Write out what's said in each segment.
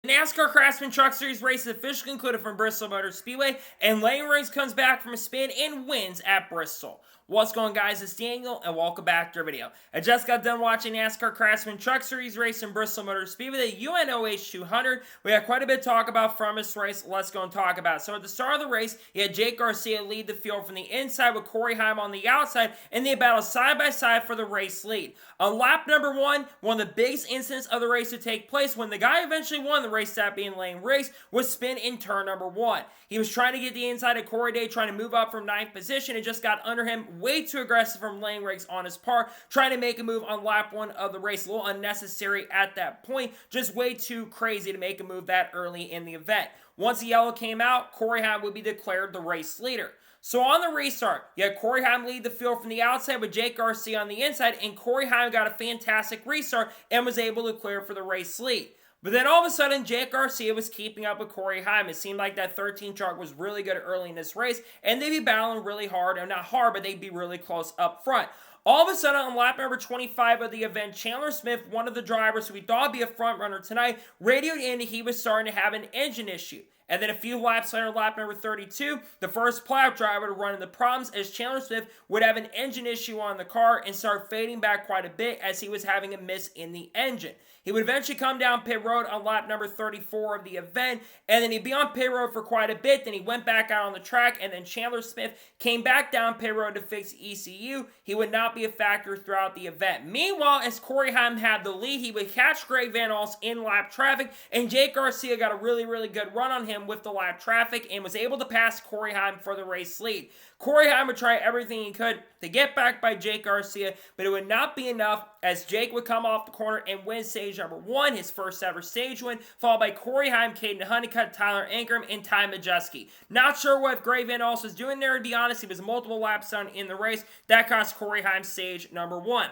NASCAR Craftsman Truck Series race is officially concluded from Bristol Motor Speedway, and Layne Riggs comes back from a spin and wins at Bristol. What's going on, guys? It's Daniel, and welcome back to our video. I just got done watching NASCAR Craftsman Truck Series race in Bristol Motor Speedway, the UNOH 200. We got quite a bit to talk about from this race. Let's go and talk about it. So at the start of the race, you had Jake Garcia lead the field from the inside with Corey Heim on the outside, and they battled side by side for the race lead. On lap number one of the biggest incidents of the race to take place when the guy eventually won the race, that being Layne Riggs, was spin in turn number one. He was trying to get the inside of Corey Day, trying to move up from 9th position, and just got under him. Way too aggressive from Layne Riggs on his part, trying to make a move on lap one of the race. A little unnecessary at that point, just way too crazy to make a move that early in the event. Once the yellow came out, Corey Heim would be declared the race leader. So on the restart, you had Corey Heim lead the field from the outside with Jake Garcia on the inside, and Corey Heim got a fantastic restart and was able to clear for the race lead. But then all of a sudden, Jake Garcia was keeping up with Corey Heim. It seemed like that 13 truck was really good early in this race, and they'd be battling really hard, or not hard, but they'd be really close up front. All of a sudden, on lap number 25 of the event, Chandler Smith, one of the drivers who we thought would be a front runner tonight, radioed in that he was starting to have an engine issue. And then a few laps later, lap number 32, the first playoff driver to run into problems as Chandler Smith would have an engine issue on the car and start fading back quite a bit as he was having a miss in the engine. He would eventually come down pit road on lap number 34 of the event, and then he'd be on pit road for quite a bit. Then he went back out on the track, and then Chandler Smith came back down pit road to fix ECU. He would not be a factor throughout the event. Meanwhile, as Corey Heim had the lead, he would catch Greg Van Alst in lap traffic, and Jake Garcia got a really good run on him with the lap traffic and was able to pass Corey Heim for the race lead. Corey Heim would try everything he could to get back by Jake Garcia, but it would not be enough as Jake would come off the corner and win stage number one, his first ever stage win, followed by Corey Heim, Caden Honeycutt, Tyler Ankrum, and Ty Majeski. Not sure what Greg Van Alst was doing there, to be honest. He was multiple laps down in the race. That cost Corey Heim stage number one.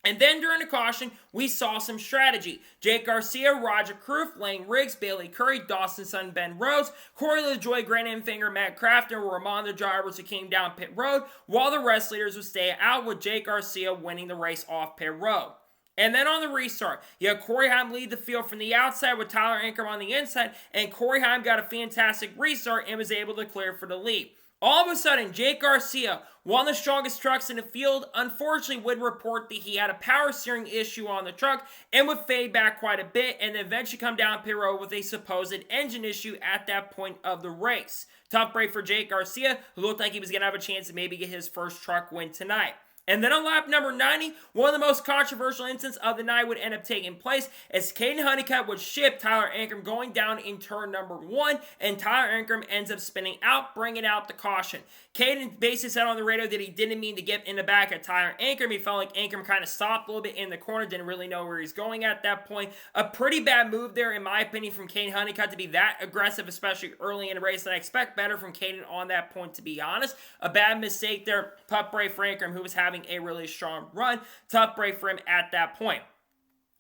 And then during the caution, we saw some strategy. Jake Garcia, Roger Kroof, Layne Riggs, Bailey Curry, Dawson Son, Ben Rhodes, Corey LaJoie, Grant Enfinger, Matt Crafton were among the drivers who came down pit road, while the rest leaders would stay out with Jake Garcia winning the race off pit road. And then on the restart, you had Corey Heim lead the field from the outside with Tyler Ankrum on the inside, and Corey Heim got a fantastic restart and was able to clear for the lead. All of a sudden, Jake Garcia, one of the strongest trucks in the field, unfortunately would report that he had a power steering issue on the truck and would fade back quite a bit and then eventually come down pit road with a supposed engine issue at that point of the race. Tough break for Jake Garcia, who looked like he was going to have a chance to maybe get his first truck win tonight. And then on lap number 90, one of the most controversial incidents of the night would end up taking place as Caden Honeycutt would ship Tyler Ankrum going down in turn number one, and Tyler Ankrum ends up spinning out, bringing out the caution. Caden basically said on the radio that he didn't mean to get in the back of Tyler Ankrum. He felt like Ankrum kind of stopped a little bit in the corner, didn't really know where he's going at that point. A pretty bad move there, in my opinion, from Caden Honeycutt to be that aggressive, especially early in the race, and I expect better from Caden on that point, to be honest. A bad mistake there. Tough break for Ankrum, who was having a really strong run. Tough break for him at that point.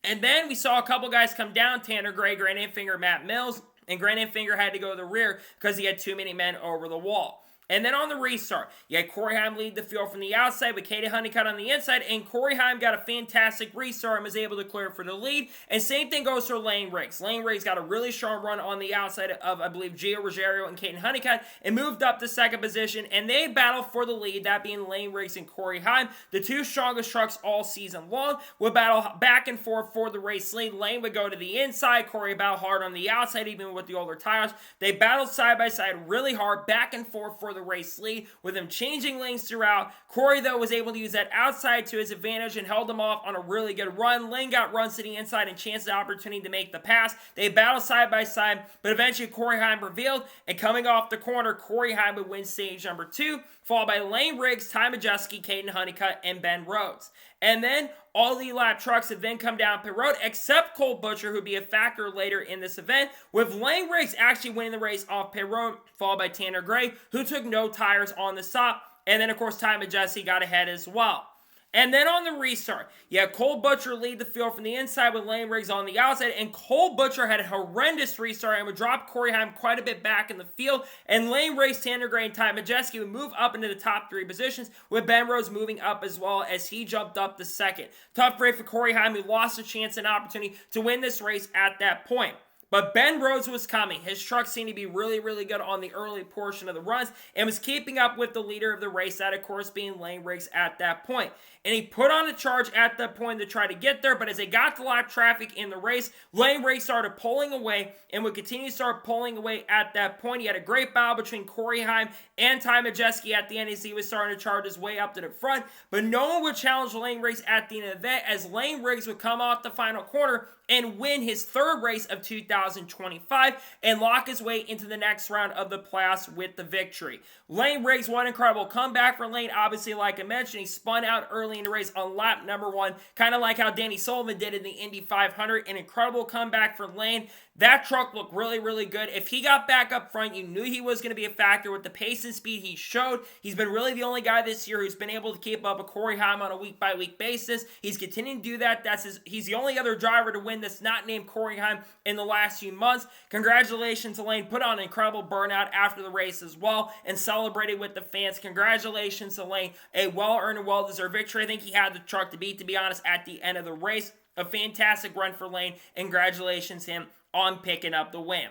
And then we saw a couple guys come down, Tanner Gray, Grant Enfinger, Matt Mills, and Grant Enfinger had to go to the rear because he had too many men over the wall. And then on the restart, you had Corey Heim lead the field from the outside with Caden Honeycutt on the inside, and Corey Heim got a fantastic restart and was able to clear for the lead. And same thing goes for Layne Riggs. Layne Riggs got a really strong run on the outside of, I believe, Gio Ruggiero and Caden Honeycutt and moved up to second position, and they battled for the lead, that being Layne Riggs and Corey Heim. The two strongest trucks all season long would battle back and forth for the race lead. Layne would go to the inside, Corey battled hard on the outside, even with the older tires. They battled side by side really hard, back and forth for the race lead, with him changing lanes throughout. Corey, though, was able to use that outside to his advantage and held him off on a really good run. Layne got runs to the inside and chance the opportunity to make the pass. They battled side by side, but eventually Corey Heim revealed, and coming off the corner, Corey Heim would win stage number two, followed by Layne Riggs, Ty Majeski, Caden Honeycutt, and Ben Rhodes. And then all the lap trucks have then come down pit road, except Cole Butcher, who'd be a factor later in this event, with Layne Riggs actually winning the race off pit road, followed by Tanner Gray, who took no tires on the stop. And then, of course, Ty Majeski got ahead as well. And then on the restart, you had Cole Butcher lead the field from the inside with Layne Riggs on the outside, and Cole Butcher had a horrendous restart and would drop Corey Heim quite a bit back in the field, and Layne Riggs, Tanner Gray, and Ty Majeski would move up into the top three positions, with Ben Rhodes moving up as well as he jumped up to second. Tough break for Corey Heim, who lost a chance and opportunity to win this race at that point. But Ben Rhodes was coming. His truck seemed to be really, really good on the early portion of the runs and was keeping up with the leader of the race, that of course being Layne Riggs at that point. And he put on a charge at that point to try to get there, but as they got to lap traffic in the race, Layne Riggs started pulling away and would continue to start pulling away at that point. He had a great battle between Corey Heim and Ty Majeski at the end as he was starting to charge his way up to the front, but no one would challenge Layne Riggs at the end of the event as Layne Riggs would come off the final corner and win his third race of 2025 and lock his way into the next round of the playoffs with the victory. Layne Riggs, what an incredible comeback for Layne. Obviously, like I mentioned, he spun out early in the race on lap number 1, kind of like how Danny Sullivan did in the Indy 500. An incredible comeback for Layne. That truck looked really, really good. If he got back up front, you knew he was going to be a factor with the pace and speed he showed. He's been really the only guy this year who's been able to keep up with Corey Heim on a week-by-week basis. He's continuing to do that. He's the only other driver to win that's not named Corey Heim in the last few months. Congratulations to Layne. Put on an incredible burnout after the race as well and celebrated with the fans. Congratulations to Layne. A well-earned and well-deserved victory. I think he had the truck to beat, to be honest, at the end of the race. A fantastic run for Layne. Congratulations to him on picking up the win.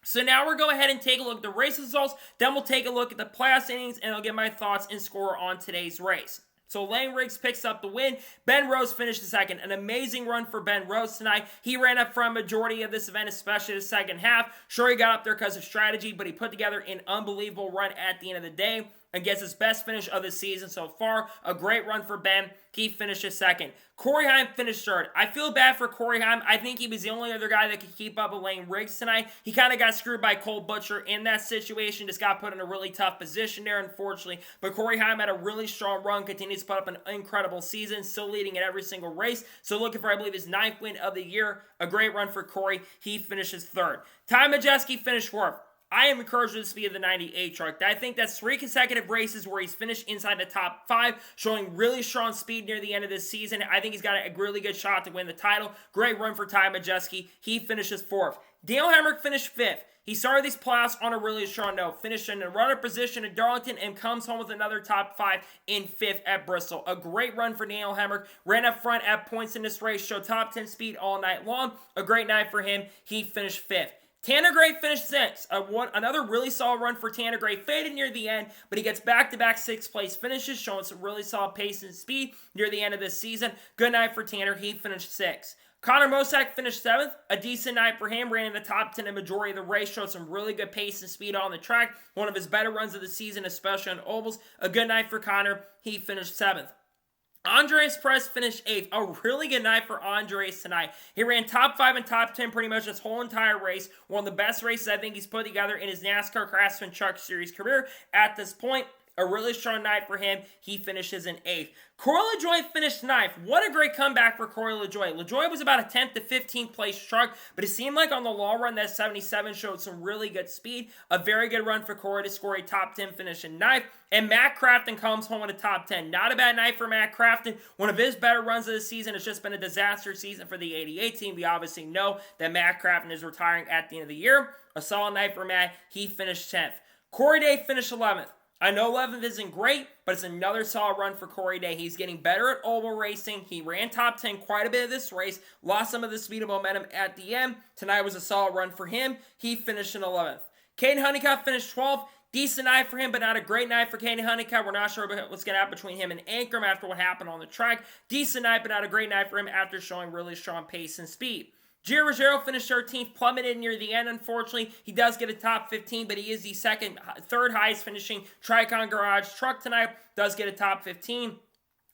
So now we're going to go ahead and take a look at the race results. Then we'll take a look at the playoff standings and I'll get my thoughts and score on today's race. So Layne Riggs picks up the win. Ben Rhodes finished the second. An amazing run for Ben Rhodes tonight. He ran up front majority of this event, especially the second half. Sure, he got up there because of strategy, but he put together an unbelievable run at the end of the day and gets his best finish of the season so far. A great run for Ben. He finishes second. Corey Heim finished third. I feel bad for Corey Heim. I think he was the only other guy that could keep up with Layne Riggs tonight. He kind of got screwed by Cole Butcher in that situation. Just got put in a really tough position there, unfortunately. But Corey Heim had a really strong run. Continues to put up an incredible season. Still leading at every single race. So looking for, I believe, his 9th win of the year. A great run for Corey. He finishes third. Ty Majeski finished fourth. I am encouraged with the speed of the 98 truck. I think that's 3 consecutive races where he's finished inside the top 5, showing really strong speed near the end of this season. I think he's got a really good shot to win the title. Great run for Ty Majeski. He finishes 4th. Daniel Hemrick finished 5th. He started these playoffs on a really strong note, finished in the runner position at Darlington and comes home with another top 5 in 5th at Bristol. A great run for Daniel Hemrick. Ran up front at points in this race, showed top 10 speed all night long. A great night for him. He finished 5th. Tanner Gray finished 6th. Another really solid run for Tanner Gray. Faded near the end, but he gets back-to-back 6th place finishes, showing some really solid pace and speed near the end of this season. Good night for Tanner. He finished 6th. Connor Mosak finished 7th. A decent night for him. Ran in the top 10 in the majority of the race. Showed some really good pace and speed on the track. One of his better runs of the season, especially on ovals. A good night for Connor. He finished 7th. Andres Perez finished 8th. A really good night for Andres tonight. He ran top 5 and top 10 pretty much this whole entire race. One of the best races I think he's put together in his NASCAR Craftsman Truck Series career at this point. A really strong night for him. He finishes in 8th. Corey LaJoie finished 9th. What a great comeback for Corey LaJoie. LaJoie was about a 10th to 15th place truck, but it seemed like on the long run that 77 showed some really good speed. A very good run for Corey to score a top 10 finish in 9th. And Matt Crafton comes home in the top 10. Not a bad night for Matt Crafton. One of his better runs of the season. It's just been a disaster season for the 88 team. We obviously know that Matt Crafton is retiring at the end of the year. A solid night for Matt. He finished 10th. Corey Day finished 11th. I know 11th isn't great, but it's another solid run for Corey Day. He's getting better at oval racing. He ran top 10 quite a bit of this race, lost some of the speed and momentum at the end. Tonight was a solid run for him. He finished in 11th. Caden Honeycutt finished 12th. Decent night for him, but not a great night for Caden Honeycutt. We're not sure what's going to happen between him and Ankrum after what happened on the track. Decent night, but not a great night for him after showing really strong pace and speed. Gio Ruggiero finished 13th, plummeted near the end, unfortunately. He does get a top 15, but he is the third highest finishing Tricon Garage truck tonight. Does get a top 15.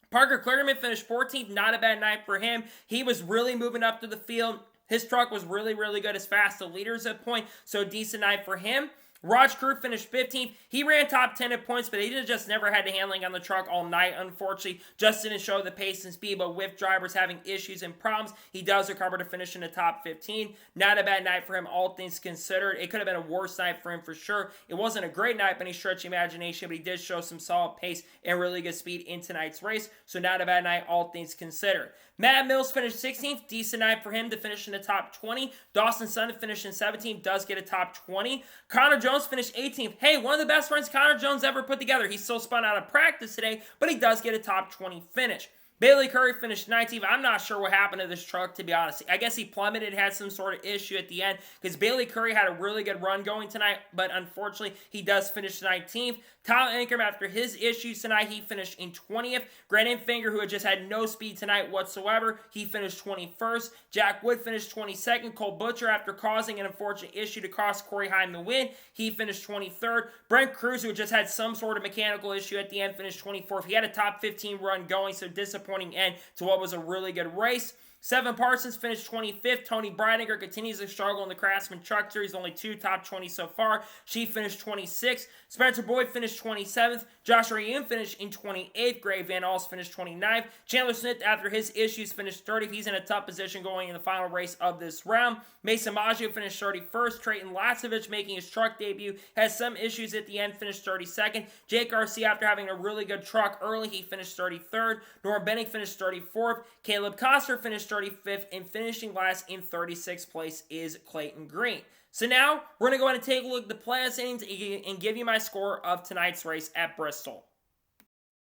Parker Kligerman finished 14th. Not a bad night for him. He was really moving up to the field. His truck was really, really good as fast as the leaders at point, so decent night for him. Raj Crew finished 15th. He ran top 10 at points, but he just never had the handling on the truck all night, unfortunately. Just didn't show the pace and speed, but with drivers having issues and problems, he does recover to finish in the top 15. Not a bad night for him, all things considered. It could have been a worse night for him for sure. It wasn't a great night by any stretch of imagination, but he did show some solid pace and really good speed in tonight's race, so not a bad night, all things considered. Matt Mills finished 16th. Decent night for him to finish in the top 20. Dawson Sutton finished in 17th. Does get a top 20. Connor Jones finished 18th. Hey, one of the best runs Connor Jones ever put together. He's still spun out of practice today, but he does get a top 20 finish. Bailey Curry finished 19th. I'm not sure what happened to this truck, to be honest. I guess he plummeted, had some sort of issue at the end, because Bailey Curry had a really good run going tonight, but unfortunately, he does finish 19th. Tyler Ankrum, after his issues tonight, he finished in 20th. Grant Finger, who had just had no speed tonight whatsoever, he finished 21st. Jack Wood finished 22nd. Cole Butcher, after causing an unfortunate issue to cost Corey Heim the win, he finished 23rd. Brent Cruz, who just had some sort of mechanical issue at the end, finished 24th. He had a top 15 run going, so disappointing end to what was a really good race. Seven Parsons finished 25th. Tony Breidinger continues to struggle in the Craftsman Truck Series, only 2 top 20 so far. She finished 26th. Spencer Boyd finished 27th. Joshua Yoon finished in 28th. Gray Van Alst finished 29th. Chandler Smith, after his issues, finished 30th. He's in a tough position going in the final race of this round. Mason Maggio finished 31st. Trayton Lasovich, making his truck debut, has some issues at the end, finished 32nd. Jake Garcia, after having a really good truck early, he finished 33rd. Norm Benning finished 34th. Caleb Koster finished 35th, and finishing last in 36th place is Clayton Green. So now, we're going to go ahead and take a look at the playoff standings and give you my score of tonight's race at Bristol.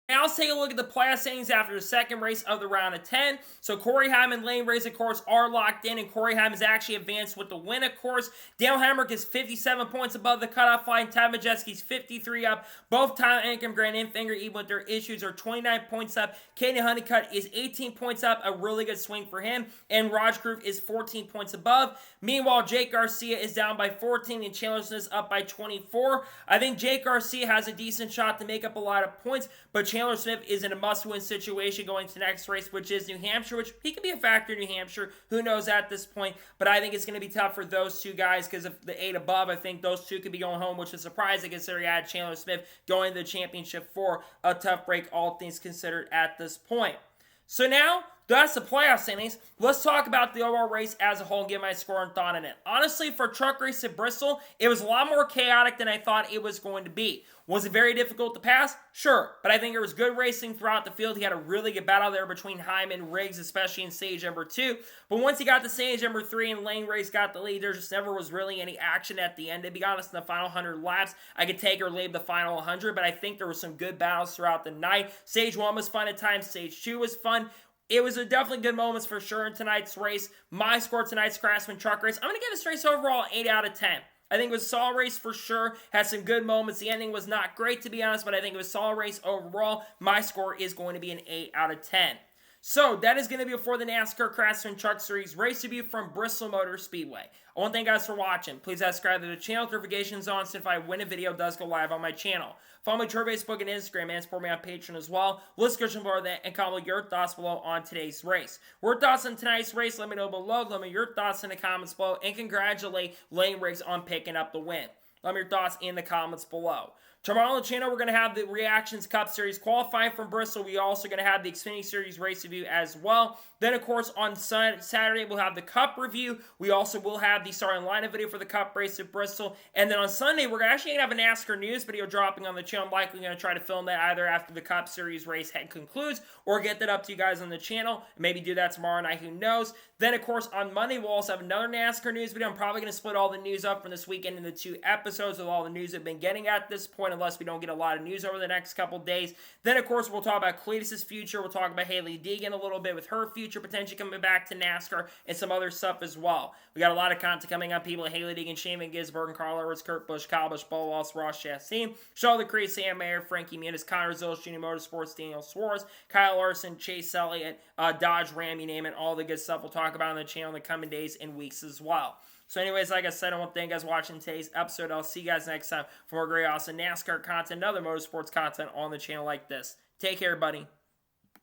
Now let's take a look at the playoff standings after the second race of the round of 10. So Corey Heim and Layne Riggs, of course, are locked in, and Corey Heim has actually advanced with the win, of course. Dale Hemrick is 57 points above the cutoff line. Ty Majeski's 53 up. Both Tyler Ankrum, Grant Enfinger, even with their issues, are 29 points up. Kaden Honeycutt is 18 points up, a really good swing for him. And Raj Groove is 14 points above. Meanwhile, Jake Garcia is down by 14, and Chandler Smith is up by 24. I think Jake Garcia has a decent shot to make up a lot of points, but Chandler Smith is in a must-win situation going to the next race, which is New Hampshire, which he could be a factor in New Hampshire. Who knows at this point? But I think it's going to be tough for those two guys because of the 8 above. I think those two could be going home, which is surprising considering I had Chandler Smith going to the championship for a tough break, all things considered at this point. So now, that's the playoff standings. Let's talk about the overall race as a whole and give my score and thought on it. Honestly, for truck race at Bristol, it was a lot more chaotic than I thought it was going to be. Was it very difficult to pass? Sure, but I think there was good racing throughout the field. He had a really good battle there between Heim and Riggs, especially in stage number 2. But once he got to stage number 3 and Layne Riggs got the lead, there just never was really any action at the end. To be honest, in the final 100 laps, I could take or leave the final 100, but I think there were some good battles throughout the night. Stage 1 was fun at times. Stage 2 was fun. It was definitely good moments for sure in tonight's race. My score tonight's Craftsman Truck Race, I'm going to give this race overall 8 out of 10. I think it was a solid race for sure. Had some good moments. The ending was not great, to be honest, but I think it was a solid race overall. My score is going to be an 8 out of 10. So, that is going to be it for the NASCAR Craftsman Truck Series race review from Bristol Motor Speedway. I want to thank you guys for watching. Please subscribe to the channel, notifications on, so if I win a video, it does go live on my channel. Follow me on Twitter, Facebook, and Instagram, and support me on Patreon as well. Let's description below that, and comment your thoughts below on today's race. Your thoughts on tonight's race, let me know below. Let me know your thoughts in the comments below, and congratulate Layne Riggs on picking up the win. Let me know your thoughts in the comments below. Tomorrow on the channel, we're going to have the Reactions Cup Series qualifying from Bristol. We're also going to have the Xfinity Series race review as well. Then, of course, on Saturday, we'll have the Cup review. We also will have the starting lineup video for the Cup race at Bristol. And then on Sunday, we're actually going to have a NASCAR news video dropping on the channel. I'm likely going to try to film that either after the Cup Series race concludes or get that up to you guys on the channel. Maybe do that tomorrow night, who knows. Then, of course, on Monday, we'll also have another NASCAR news video. I'm probably going to split all the news up from this weekend into 2 episodes with all the news I've been getting at this point, unless we don't get a lot of news over the next couple days. Then, of course, we'll talk about Cletus's future. We'll talk about Hailie Deegan a little bit with her future potentially coming back to NASCAR and some other stuff as well. We got a lot of content coming up. People like Hailie Deegan, Shane Gisberg, Carl Edwards, Kurt Busch, Kyle Busch, Bo Wallace, Ross Chastain, Charlotte Creed, Sam Mayer, Frankie Muniz, Connor Zilch, Junior Motorsports, Daniel Suarez, Kyle Larson, Chase Elliott, Dodge Ram, you name it, all the good stuff we'll talk about on the channel in the coming days and weeks as well. So anyways, like I said, I want to thank you guys for watching today's episode. I'll see you guys next time for more great, awesome NASCAR content and other motorsports content on the channel like this. Take care, buddy.